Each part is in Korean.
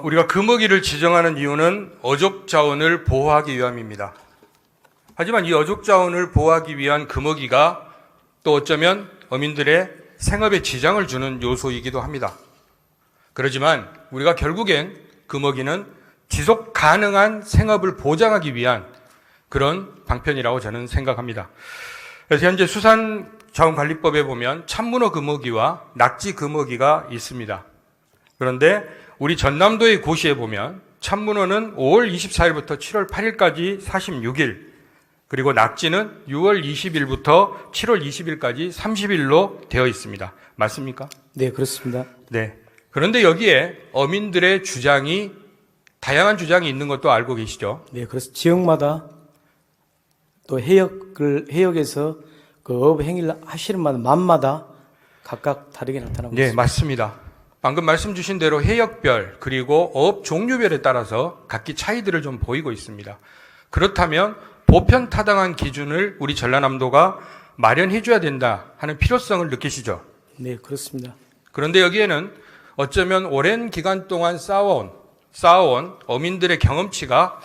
우리가 금어기를 지정하는 이유는 어족 자원을 보호하기 위함입니다. 하지만 이 어족 자원을 보호하기 위한 금어기가 또 어쩌면 어민들의 생업에 지장을 주는 요소이기도 합니다. 그렇지만 우리가 결국엔 금어기는 지속 가능한 생업을 보장하기 위한 그런 방편이라고 저는 생각합니다. 그래서 현재 수산자원관리법에 보면 참문어 금어기와 낙지 금어기가 있습니다. 그런데 우리 전남도의 고시에 보면 참문어는 5월 24일부터 7월 8일까지 46일, 그리고 낙지는 6월 20일부터 7월 20일까지 30일로 되어 있습니다. 맞습니까? 네, 그렇습니다. 네. 그런데 여기에 어민들의 주장이 다양한 주장이 있는 것도 알고 계시죠? 네, 그래서 지역마다 또 해역에서 그 어업 행위를 하시는 만마다 각각 다르게 나타나고 네, 있습니다. 맞습니다. 방금 말씀 주신 대로 해역별 그리고 어업 종류별에 따라서 각기 차이들을 좀 보이고 있습니다. 그렇다면 보편 타당한 기준을 우리 전라남도가 마련해 줘야 된다 하는 필요성을 느끼시죠? 네, 그렇습니다. 그런데 여기에는 어쩌면 오랜 기간 동안 쌓아온 어민들의 경험치가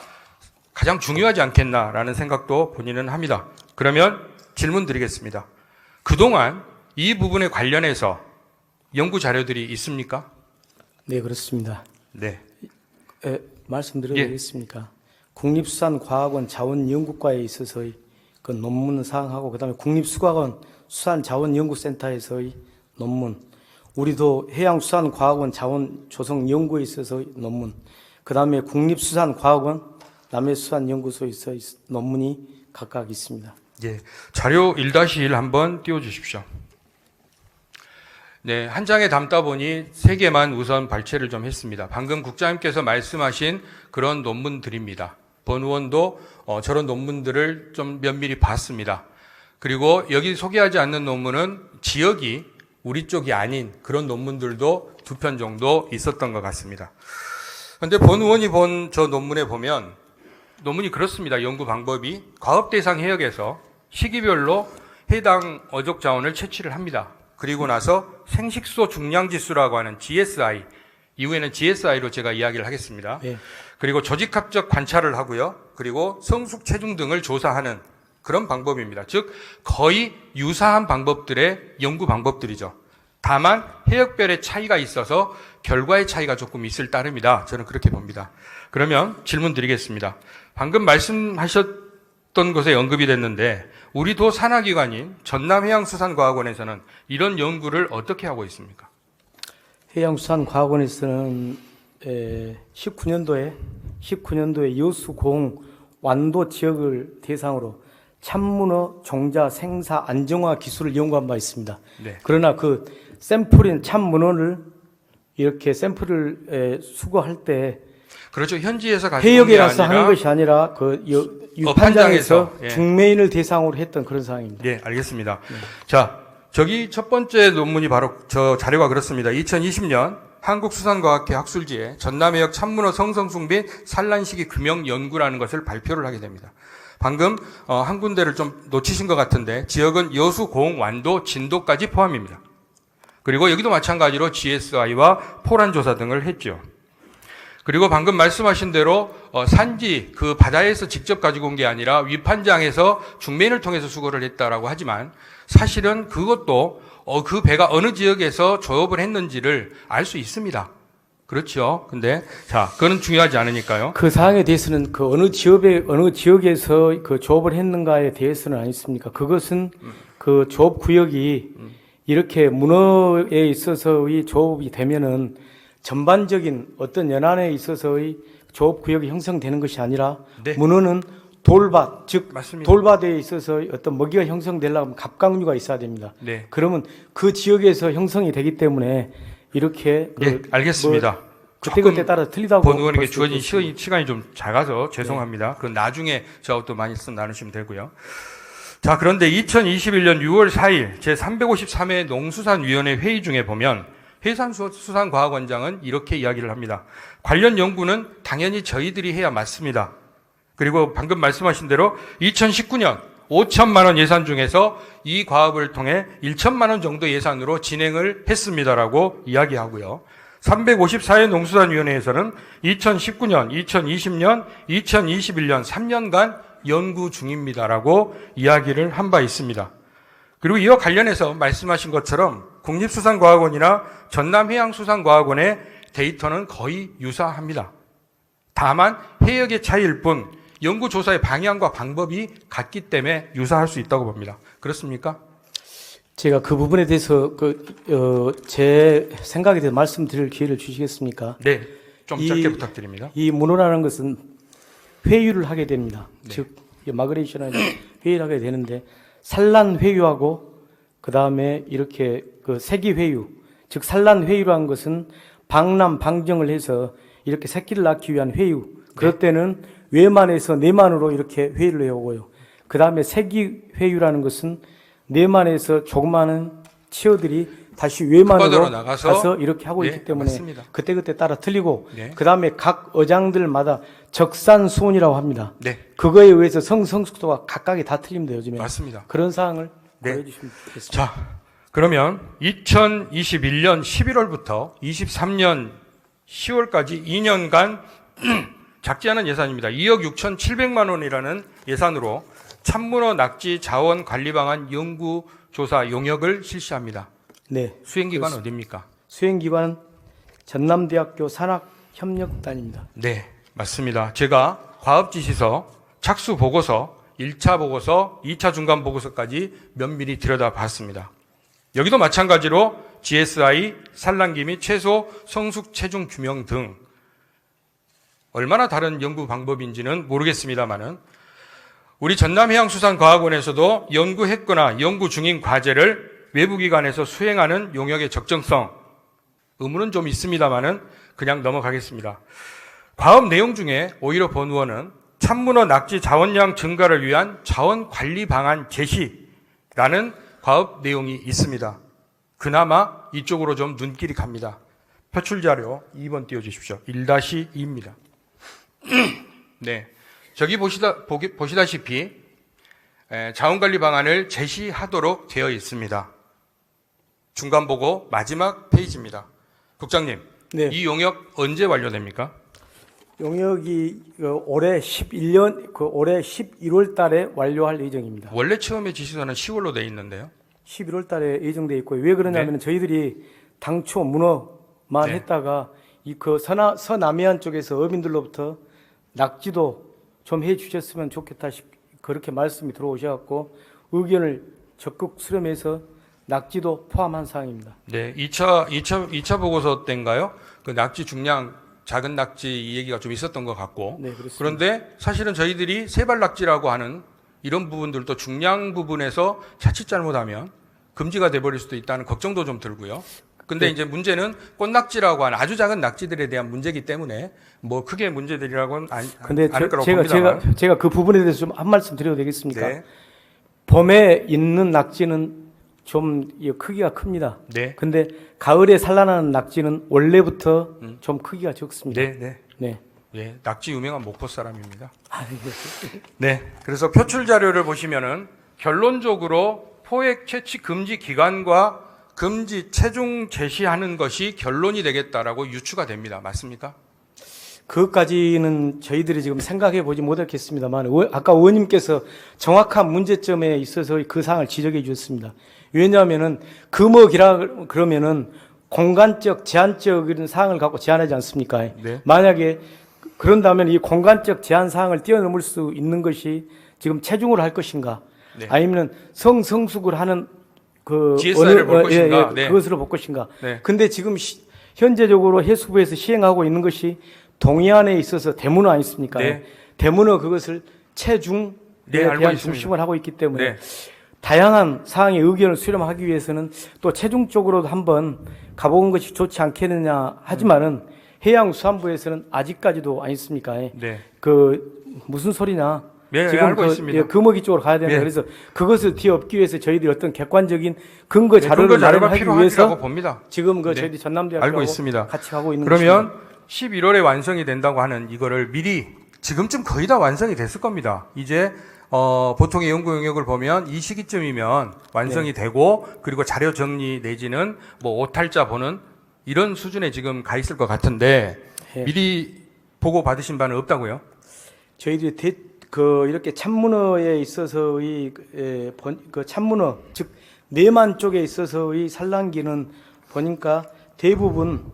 가장 중요하지 않겠나라는 생각도 본인은 합니다. 그러면 질문 드리겠습니다. 그동안 이 부분에 관련해서 연구 자료들이 있습니까? 네, 그렇습니다. 네. 말씀드려도 예. 되겠습니까? 국립수산과학원 자원연구과에 있어서의 그 논문 사항하고 그다음에 국립수과학원 수산자원연구센터에서의 논문, 우리도 해양수산과학원 자원조성연구에 있어서의 논문, 그다음에 국립수산과학원 남해수산연구소에서의 논문이 각각 있습니다. 예. 자료 1-1 한번 띄워주십시오. 네, 한 장에 담다 보니 3개만 우선 발췌를 좀 했습니다. 방금 국장님께서 말씀하신 그런 논문들입니다. 본 의원도 저런 논문들을 좀 면밀히 봤습니다. 그리고 여기 소개하지 않는 논문은 지역이 우리 쪽이 아닌 그런 논문들도 2편 정도 있었던 것 같습니다. 그런데 본 의원이 본 저 논문에 보면 논문이 그렇습니다. 연구 방법이 과업 대상 해역에서 시기별로 해당 어족 자원을 채취를 합니다. 그리고 나서 생식소 중량 지수라고 하는 GSI, 이후에는 GSI로 제가 이야기를 하겠습니다. 네. 그리고 조직학적 관찰을 하고요. 그리고 성숙 체중 등을 조사하는 그런 방법입니다. 즉 거의 유사한 방법들의 연구 방법들이죠. 다만 해역별의 차이가 있어서 결과의 차이가 조금 있을 따름이다. 저는 그렇게 봅니다. 그러면 질문 드리겠습니다. 방금 말씀하셨던 것에 언급이 됐는데 우리도 산하기관인 전남해양수산과학원에서는 이런 연구를 어떻게 하고 있습니까? 해양수산과학원에서는 19년도에 여수공 완도 지역을 대상으로 참문어 종자 생사 안정화 기술을 연구한 바 있습니다. 네. 그러나 그 샘플인 참문어를 이렇게 샘플을 수거할 때 그렇죠. 현지에서 가지고 해역에 온 게 가서 하는 아니라 것이 아니라 그 판장에서, 유판장에서 예. 중매인을 대상으로 했던 그런 상황입니다. 네, 알겠습니다. 자, 저기 첫 번째 논문이 바로 저 자료가 그렇습니다. 2020년 한국수산과학회 학술지에 전남해역 참문어 성성숭 및 산란 시기 규명 연구라는 것을 발표를 하게 됩니다. 방금 한 군데를 좀 놓치신 것 같은데 지역은 여수, 공, 완도, 진도까지 포함입니다. 그리고 여기도 마찬가지로 GSI와 포란 조사 등을 했죠. 그리고 방금 말씀하신 대로 산지 그 바다에서 직접 가지고 온 게 아니라 위판장에서 중매인을 통해서 수거를 했다라고 하지만 사실은 그것도 그 배가 어느 지역에서 조업을 했는지를 알 수 있습니다. 그렇죠. 근데 자, 그거는 중요하지 않으니까요. 그 사항에 대해서는 그 어느 지역에서 그 조업을 했는가에 대해서는 안 있습니까? 그것은 그 조업 구역이 이렇게 문어에 있어서의 조업이 되면은 전반적인 어떤 연안에 있어서의 조업 구역이 형성되는 것이 아니라 네. 문어는 돌밭, 즉 맞습니다. 돌밭에 있어서 어떤 먹이가 형성되려면 갑각류가 있어야 됩니다. 네. 그러면 그 지역에서 형성이 되기 때문에 이렇게 네, 알겠습니다. 그때 따라 틀리다고 본 의원에게 볼 수 주어진 있겠습니다. 시간이 좀 작아서 죄송합니다. 그건 나중에 저하고 또 많이 나누시면 되고요. 자, 그런데 2021년 6월 4일 제353회 농수산위원회 회의 중에 보면 해상수산과학원장은 이렇게 이야기를 합니다. 관련 연구는 당연히 저희들이 해야 맞습니다. 그리고 방금 말씀하신 대로 2019년 5천만 원 예산 중에서 이 과업을 통해 1천만 원 정도 예산으로 진행을 했습니다라고 이야기하고요. 354회 농수산위원회에서는 2019년, 2020년, 2021년 3년간 연구 중입니다라고 이야기를 한 바 있습니다. 그리고 이와 관련해서 말씀하신 것처럼 국립수산과학원이나 전남해양수산과학원의 데이터는 거의 유사합니다. 다만 해역의 차이일 뿐 연구조사의 방향과 방법이 같기 때문에 유사할 수 있다고 봅니다. 그렇습니까? 제가 그 부분에 대해서 제 생각에 대해서 말씀드릴 기회를 주시겠습니까? 네, 좀 짧게 부탁드립니다. 이 문호라는 것은 회유를 하게 됩니다. 네. 즉 마그네슘은 회유를 하게 되는데 산란 회유하고 그 다음에 이렇게 그 세기 회유, 즉 산란 회유라는 것은 방남 방정을 해서 이렇게 새끼를 낳기 위한 회유. 그럴 때는 외만에서 내만으로 이렇게 회유를 해오고요. 그 다음에 세기 회유라는 것은 내만에서 조그마한 치어들이 다시 외만으로 바다로 나가서 가서 이렇게 하고 네, 있기 때문에 맞습니다. 그때그때 따라 틀리고 네. 그 다음에 각 어장들마다 적산수온이라고 합니다. 네, 그거에 의해서 성숙도가 각각이 다 틀립니다. 요즘에. 맞습니다. 그런 사항을 네. 보여주시면 좋겠습니다. 자, 그러면 2021년 11월부터 23년 10월까지 2년간 작지 않은 예산입니다. 2억 6,700만 원이라는 예산으로 참문어 낙지 자원 관리 방안 연구 조사 용역을 실시합니다. 네. 수행기관 어디입니까? 수행기관 전남대학교 산학협력단입니다. 네, 맞습니다. 제가 과업지시서, 착수보고서, 1차 보고서, 2차 중간보고서까지 면밀히 들여다봤습니다. 여기도 마찬가지로 GSI, 산란기 및 채소, 성숙 체중 규명 등 얼마나 다른 연구 방법인지는 모르겠습니다만은 우리 전남해양수산과학원에서도 연구했거나 연구 중인 과제를 외부기관에서 수행하는 용역의 적정성, 의무는 좀 있습니다만은 그냥 넘어가겠습니다. 과업 내용 중에 오히려 본의원은 참문어 낙지 자원량 증가를 위한 자원 관리 방안 제시라는 과업 내용이 있습니다. 그나마 이쪽으로 좀 눈길이 갑니다. 표출자료 2번 띄워주십시오. 1-2입니다. 네. 저기 보시다시피 자원관리 방안을 제시하도록 되어 있습니다. 중간보고 마지막 페이지입니다. 국장님, 네. 이 용역 언제 완료됩니까? 용역이 올해 11월 달에 완료할 예정입니다. 원래 처음에 지시서는 10월로 돼 있는데요. 11월 달에 예정돼 있고요. 왜 그러냐면 저희들이 당초 문어만 네. 했다가 서남해안 쪽에서 어민들로부터 낙지도 좀 해주셨으면 좋겠다 그렇게 말씀이 들어오셔갖고 의견을 적극 수렴해서 낙지도 포함한 사항입니다. 네, 2차 보고서 때인가요? 그 낙지 중량 작은 낙지 이 얘기가 좀 있었던 것 같고. 네, 그렇습니다. 그런데 사실은 저희들이 세발 낙지라고 하는 이런 부분들도 중량 부분에서 자칫 잘못하면 금지가 돼버릴 수도 있다는 걱정도 좀 들고요. 근데 네. 이제 문제는 꽃낙지라고 하는 아주 작은 낙지들에 대한 문제이기 때문에 뭐 크게 문제들이라고는 근데 않을 거라고 봅니다만. 제가 그 부분에 대해서 좀 한 말씀 드려도 되겠습니까? 네. 봄에 있는 낙지는 좀 크기가 큽니다. 네. 근데 가을에 산란하는 낙지는 원래부터 좀 크기가 적습니다. 네, 네. 네. 예, 낙지 유명한 목포 사람입니다. 아, 네. 네. 그래서 표출 자료를 보시면은 결론적으로 포획 채취 금지 기간과 금지 체중 제시하는 것이 결론이 되겠다라고 유추가 됩니다. 맞습니까? 그것까지는 저희들이 지금 생각해 보지 못했겠습니다만 아까 의원님께서 정확한 문제점에 있어서 그 사항을 지적해 주셨습니다. 왜냐하면은 금어기라 그러면은 공간적, 제한적인 사항을 갖고 제한하지 않습니까? 네. 만약에 그런다면 이 공간적 제한 사항을 뛰어넘을 수 있는 것이 지금 체중으로 할 것인가? 네. 아니면 성숙을 하는 그 GSI를 볼 것인가? 네. 그것으로 볼 것인가? 네. 근데 지금 현재적으로 해수부에서 시행하고 있는 것이 동해안에 있어서 대문어 아니습니까? 네. 대문어 그것을 체중에 네, 알고 대한 있습니다. 중심을 하고 있기 때문에 네. 다양한 사항의 의견을 수렴하기 위해서는 또 체중 쪽으로도 한번 가보는 것이 좋지 않겠느냐 하지만은 해양수산부에서는 아직까지도 아니습니까? 네. 그 무슨 소리냐? 네, 지금 알고 있습니다. 금어기 쪽으로 가야 된다. 네. 그래서 그것을 뒤엎기 위해서 저희들이 어떤 객관적인 근거 자료를 근거 자료가 마련하기 필요하다고 위해서 봅니다. 지금 네. 저희들이 전남대학교 알고 있습니다. 같이 가고 있는 그러면 것입니다. 11월에 완성이 된다고 하는 이거를 미리 지금쯤 거의 다 완성이 됐을 겁니다. 이제 보통의 연구 영역을 보면 이 시기쯤이면 완성이 되고 그리고 자료 정리 내지는 뭐 오탈자 보는 이런 수준에 지금 가 있을 것 같은데 예. 미리 보고 받으신 바는 없다고요? 저희들이 이렇게 참문어에 있어서의 그 참문어 즉 내만 쪽에 있어서의 산란기는 보니까 대부분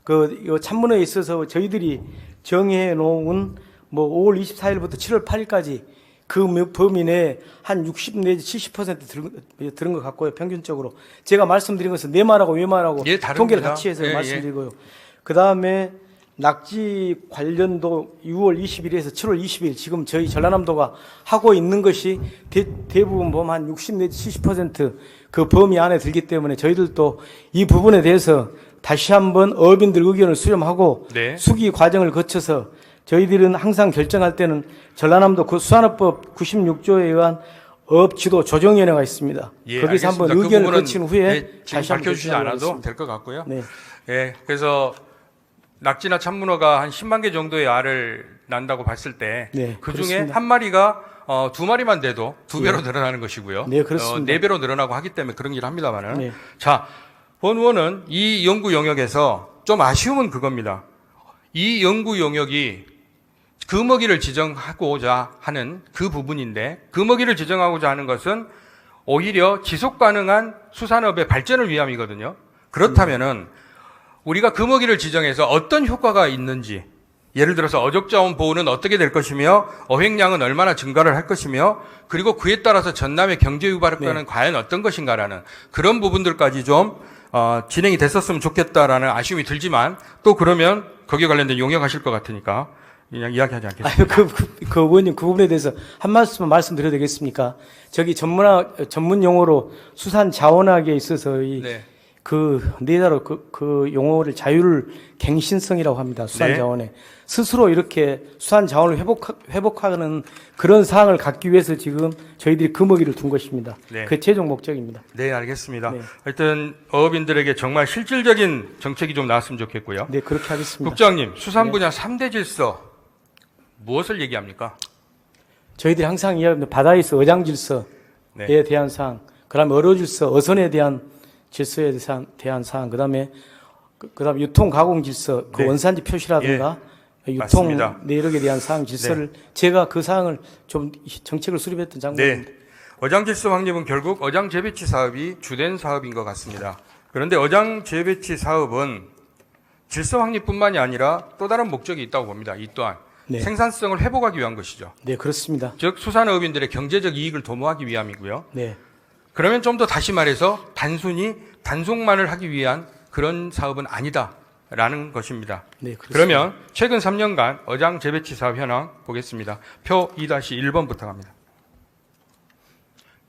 이 참문어에 있어서 저희들이 정해 놓은 뭐 5월 24일부터 7월 8일까지 그 범위 내에 한 60 내지 70% 들은 것 같고요. 평균적으로 제가 말씀드린 것은 내말하고 외말하고 예, 다릅니다. 통계를 같이 해서 예, 말씀드리고요. 그 다음에 낙지 관련도 6월 20일에서 7월 20일 지금 저희 전라남도가 하고 있는 것이 대부분 보면 한 60 내지 70%그 범위 안에 들기 때문에 저희들도 이 부분에 대해서 다시 한번 어민들 의견을 수렴하고 네. 수기 과정을 거쳐서 저희들은 항상 결정할 때는 전라남도 그 수산업법 96조에 의한 업지도 조정위원회가 있습니다. 예, 거기서 한번 알겠습니다. 그 의견을 부분은, 거친 후에 네, 지금 다시 한번 밝혀주시지 결정하도록 않아도 하겠습니다. 될 것 같고요. 네. 예, 그래서 낙지나 참문어가 한 10만 개 정도의 알을 난다고 봤을 때 네, 그 중에 그렇습니다. 한 마리가 2마리만 돼도 2배로 늘어나는 것이고요. 네, 그렇습니다. 4배로 늘어나고 하기 때문에 그런 일을 합니다만은. 네. 자, 본 의원은 이 연구 영역에서 좀 아쉬움은 그겁니다. 이 연구 영역이 금어기를 지정하고자 하는 그 부분인데 금어기를 지정하고자 하는 것은 오히려 지속 가능한 수산업의 발전을 위함이거든요. 그렇다면은 우리가 금어기를 지정해서 어떤 효과가 있는지, 예를 들어서 어족자원 보호는 어떻게 될 것이며 어획량은 얼마나 증가를 할 것이며 그리고 그에 따라서 전남의 경제 유발효과는 네. 과연 어떤 것인가라는 그런 부분들까지 좀 진행이 됐었으면 좋겠다라는 아쉬움이 들지만 또 그러면 거기에 관련된 용역하실 것 같으니까 그냥 이야기하지 않겠습니다. 아유, 그 의원님 그 부분에 대해서 한 말씀만 말씀드려도 되겠습니까? 저기 전문 용어로 수산 자원학에 있어서 네. 네 자로 그 용어를 자율 갱신성이라고 합니다. 수산 네. 자원에 스스로 이렇게 수산 자원을 회복하는 그런 사항을 갖기 위해서 지금 저희들이 금어기를 둔 것입니다. 네. 그 최종 목적입니다. 네, 알겠습니다. 네. 하여튼 어업인들에게 정말 실질적인 정책이 좀 나왔으면 좋겠고요. 네, 그렇게 하겠습니다. 국장님, 수산 분야 3대 질서 무엇을 얘기합니까? 저희들이 항상 이야기합니다. 바다에 있어 어장 질서에 네. 대한 사항, 그다음에 어로 질서, 어선에 대한 질서에 대한 사항, 그다음에 유통 가공 질서, 그 네. 원산지 표시라든가 유통 맞습니다. 내역에 대한 사항 질서를 제가 그 사항을 좀 정책을 수립했던 장관입니다. 네. 어장 질서 확립은 결국 어장 재배치 사업이 주된 사업인 것 같습니다. 그런데 어장 재배치 사업은 질서 확립뿐만이 아니라 또 다른 목적이 있다고 봅니다. 이 또한 네. 생산성을 회복하기 위한 것이죠. 네, 그렇습니다. 즉 수산업인들의 경제적 이익을 도모하기 위함이고요. 네, 그러면 좀 더 다시 말해서 단순히 단속만을 하기 위한 그런 사업은 아니다라는 것입니다. 네, 그렇습니다. 그러면 최근 3년간 어장 재배치 사업 현황 보겠습니다. 표 2-1번부터 갑니다.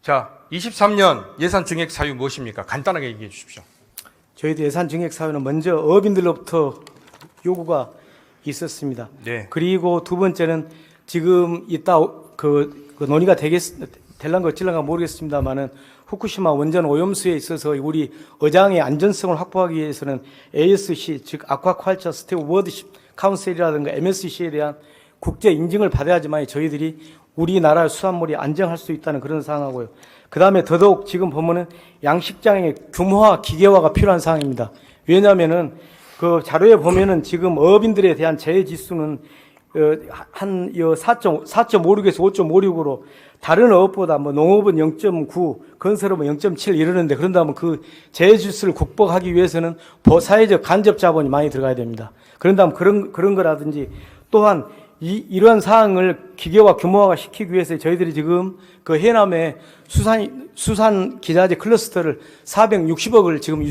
자, 23년 예산 증액 사유 무엇입니까? 간단하게 얘기해 주십시오. 저희들 예산 증액 사유는 먼저 어민들로부터 요구가 있었습니다. 네. 그리고 두 번째는 지금 이따 그 논의가 될란가 어찔란가 모르겠습니다만은 후쿠시마 원전 오염수에 있어서 우리 어장의 안전성을 확보하기 위해서는 ASC 즉 아쿠아컬처 스튜어드십 카운셀이라든가 MSC에 대한 국제 인증을 받아야지만 저희들이 우리나라 수산물이 안정할 수 있다는 그런 상황하고요. 그 다음에 더더욱 지금 보면은 양식장의 규모화, 기계화가 필요한 상황입니다. 왜냐하면은 그 자료에 보면은 지금 어업인들에 대한 재해 지수는 한 4.56에서 5.56으로 다른 어업보다 뭐 농업은 0.9, 건설업은 0.7 이러는데 그런다면 그 재해 지수를 극복하기 위해서는 사회적 간접 자본이 많이 들어가야 됩니다. 그런다면 그런 거라든지 또한 이러한 사항을 기계화 규모화가 시키기 위해서 저희들이 지금 그 해남에 수산 기자재 클러스터를 460억을 지금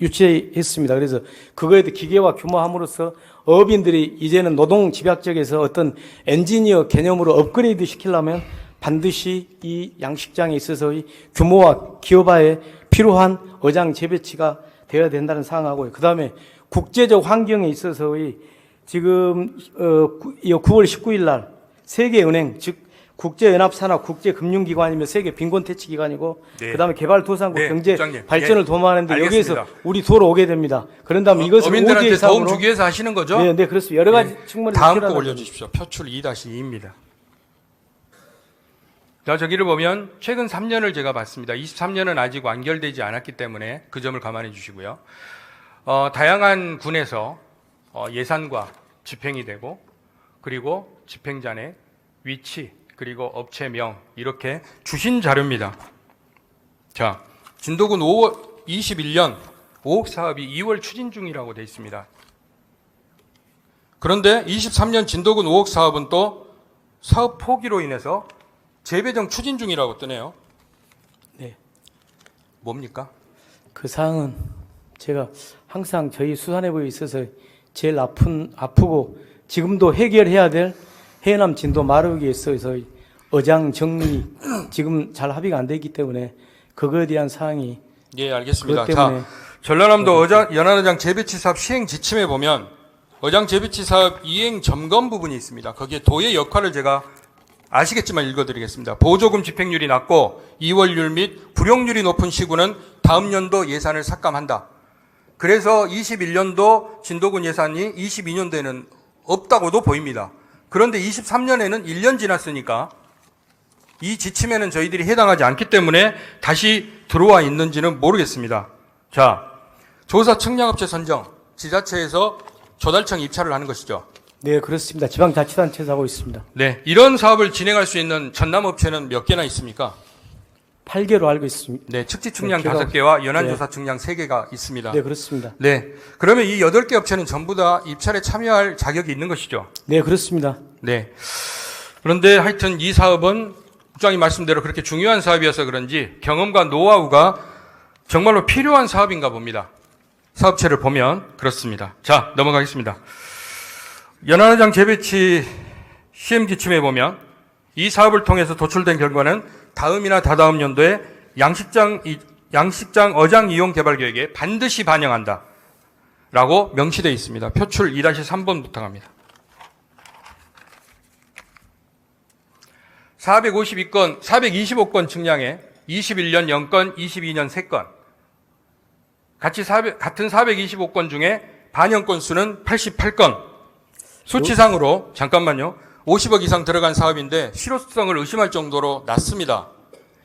유치했습니다. 그래서 그거에 대해 기계화 규모함으로써 어업인들이 이제는 노동 집약적에서 어떤 엔지니어 개념으로 업그레이드 시키려면 반드시 이 양식장에 있어서의 규모와 기업화에 필요한 어장 재배치가 되어야 된다는 사항하고요. 그 다음에 국제적 환경에 있어서의 지금 9월 19일 날 세계은행 즉 국제연합산업 국제금융기관이며 세계 빈곤퇴치기관이고 네. 그다음에 개발도상국 네, 경제 국장님. 발전을 네. 도모하는데 알겠습니다. 여기에서 우리 도로 오게 됩니다. 그런 다음에 이것을 어민들한테 ODA 도움 사업으로 주기 위해서 하시는 거죠? 네, 네 그렇습니다. 여러 가지 측면에서 다음 거 필요하다고 올려주십시오. 표출 2-2입니다. 자, 저기를 보면 최근 3년을 제가 봤습니다. 23년은 아직 완결되지 않았기 때문에 그 점을 감안해 주시고요. 다양한 군에서 예산과 집행이 되고 그리고 집행자의 위치 그리고 업체명 이렇게 주신 자료입니다. 자, 진도군 21년 5억 사업이 2월 추진 중이라고 되어 있습니다. 그런데 23년 진도군 5억 사업은 또 사업 포기로 인해서 재배정 추진 중이라고 뜨네요. 네. 뭡니까? 그 사항은 제가 항상 저희 수산해부에 있어서 제일 아프고 지금도 해결해야 될 해남 진도 마루기에 있어서 어장 정리 지금 잘 합의가 안 되기 때문에 그거에 대한 사항이 예, 알겠습니다. 그것 때문에 자, 전라남도 연안어장 재배치 사업 시행 지침에 보면 어장 재배치 사업 이행 점검 부분이 있습니다. 거기에 도의 역할을 제가 아시겠지만 읽어드리겠습니다. 보조금 집행률이 낮고 이월율 및 불용률이 높은 시군은 다음 연도 예산을 삭감한다. 그래서 21년도 진도군 예산이 22년도에는 없다고도 보입니다. 그런데 23년에는 1년 지났으니까 이 지침에는 저희들이 해당하지 않기 때문에 다시 들어와 있는지는 모르겠습니다. 자, 조사 측량업체 선정, 지자체에서 조달청 입찰을 하는 것이죠. 네, 그렇습니다. 지방자치단체에서 하고 있습니다. 네, 이런 사업을 진행할 수 있는 전남업체는 몇 개나 있습니까? 8개로 알고 있습니다. 네, 측지 측량 네, 5개와 연안조사 측량 3개가 있습니다. 네, 그렇습니다. 네, 그러면 이 8개 업체는 전부 다 입찰에 참여할 자격이 있는 것이죠? 네, 그렇습니다. 네. 그런데 하여튼 이 사업은 국장님 말씀대로 그렇게 중요한 사업이어서 그런지 경험과 노하우가 정말로 필요한 사업인가 봅니다. 사업체를 보면 그렇습니다. 자, 넘어가겠습니다. 연안어장 재배치 시행 지침에 보면 이 사업을 통해서 도출된 결과는 다음이나 다다음 연도에 양식장 어장 이용 개발 계획에 반드시 반영한다. 라고 명시되어 있습니다. 표출 2-3번부터 갑니다. 425건 측량에 21년 0건, 22년 3건. 같은 425건 중에 반영 건수는 88건. 수치상으로 잠깐만요. 50억 이상 들어간 사업인데 실효성을 의심할 정도로 낮습니다.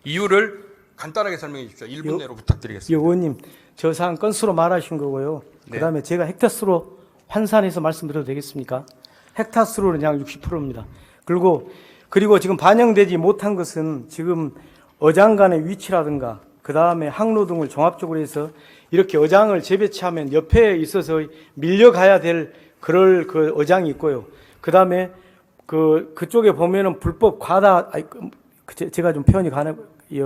이유를 간단하게 설명해 주십시오. 1분 내로 부탁드리겠습니다. 의원님, 저 사항 건수로 말하신 거고요. 네. 그다음에 제가 헥타수로 환산해서 말씀드려도 되겠습니까? 헥타수로는 약 60%입니다. 그리고 지금 반영되지 못한 것은 지금 어장 간의 위치라든가 그다음에 항로 등을 종합적으로 해서 이렇게 어장을 재배치하면 옆에 있어서 밀려가야 될 그럴 그 어장이 있고요. 그다음에 그쪽에 보면은 불법 과다 제가 좀 표현이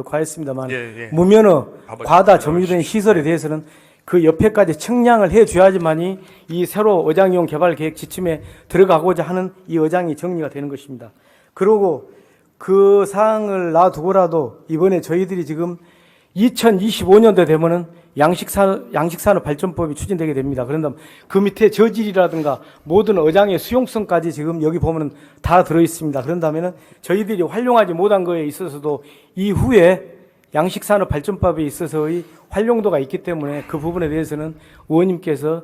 과했습니다만 예. 무면허 과다 봐봐. 점유된 시설에 대해서는 그 옆에까지 측량을 해줘야지만이 이 새로 어장이용 개발 계획 지침에 들어가고자 하는 이 어장이 정리가 되는 것입니다. 그리고 그 사항을 놔두고라도 이번에 저희들이 지금 2025년도 되면은 양식산업 발전법이 추진되게 됩니다. 그런다면 그 밑에 저질이라든가 모든 어장의 수용성까지 지금 여기 보면은 다 들어 있습니다. 그런다면은 저희들이 활용하지 못한 거에 있어서도 이후에 양식산업 발전법에 있어서의 활용도가 있기 때문에 그 부분에 대해서는 의원님께서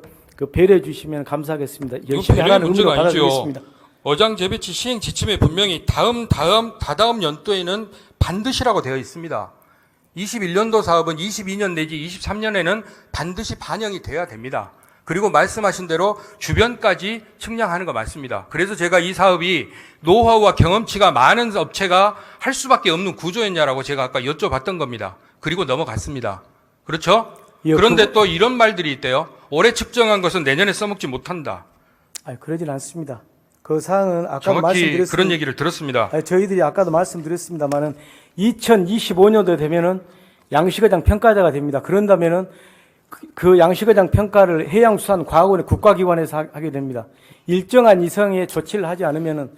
배려해 주시면 감사하겠습니다. 열심히 하라는 의미로 받아들이겠습니다. 어장 재배치 시행 지침에 분명히 다다음 연도에는 반드시라고 되어 있습니다. 21년도 사업은 22년 내지 23년에는 반드시 반영이 돼야 됩니다. 그리고 말씀하신 대로 주변까지 측량하는 거 맞습니다. 그래서 제가 이 사업이 노하우와 경험치가 많은 업체가 할 수밖에 없는 구조였냐라고 제가 아까 여쭤봤던 겁니다. 그리고 넘어갔습니다. 그렇죠? 예, 그런데 또 이런 말들이 있대요. 올해 측정한 것은 내년에 써먹지 못한다. 그러진 않습니다. 그 사항은 아까도 정확히 말씀드렸습니다. 그런 얘기를 들었습니다. 저희들이 아까도 말씀드렸습니다만은 2025년도 되면은 양식어장 평가자가 됩니다. 그런다면은 그 양식어장 평가를 해양수산과학원의 국가기관에서 하게 됩니다. 일정한 이상의 조치를 하지 않으면은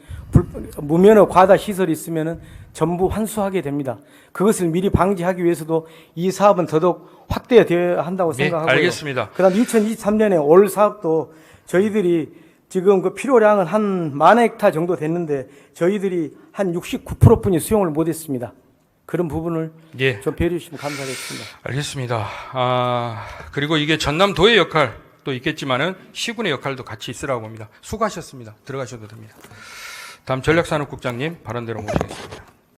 무면허 과다 시설이 있으면은 전부 환수하게 됩니다. 그것을 미리 방지하기 위해서도 이 사업은 더더욱 확대되어야 한다고 생각하고요. 알겠습니다. 그다음 2023년에 올 사업도 저희들이 지금 그 필요량은 한 10,000헥타 정도 됐는데 저희들이 한 69%뿐이 수용을 못했습니다. 그런 부분을 좀 배려해 주시면 감사하겠습니다. 알겠습니다. 그리고 이게 전남도의 역할도 있겠지만은 시군의 역할도 같이 있으라고 봅니다. 수고하셨습니다. 들어가셔도 됩니다. 다음 전략산업국장님 발언대로 모시겠습니다.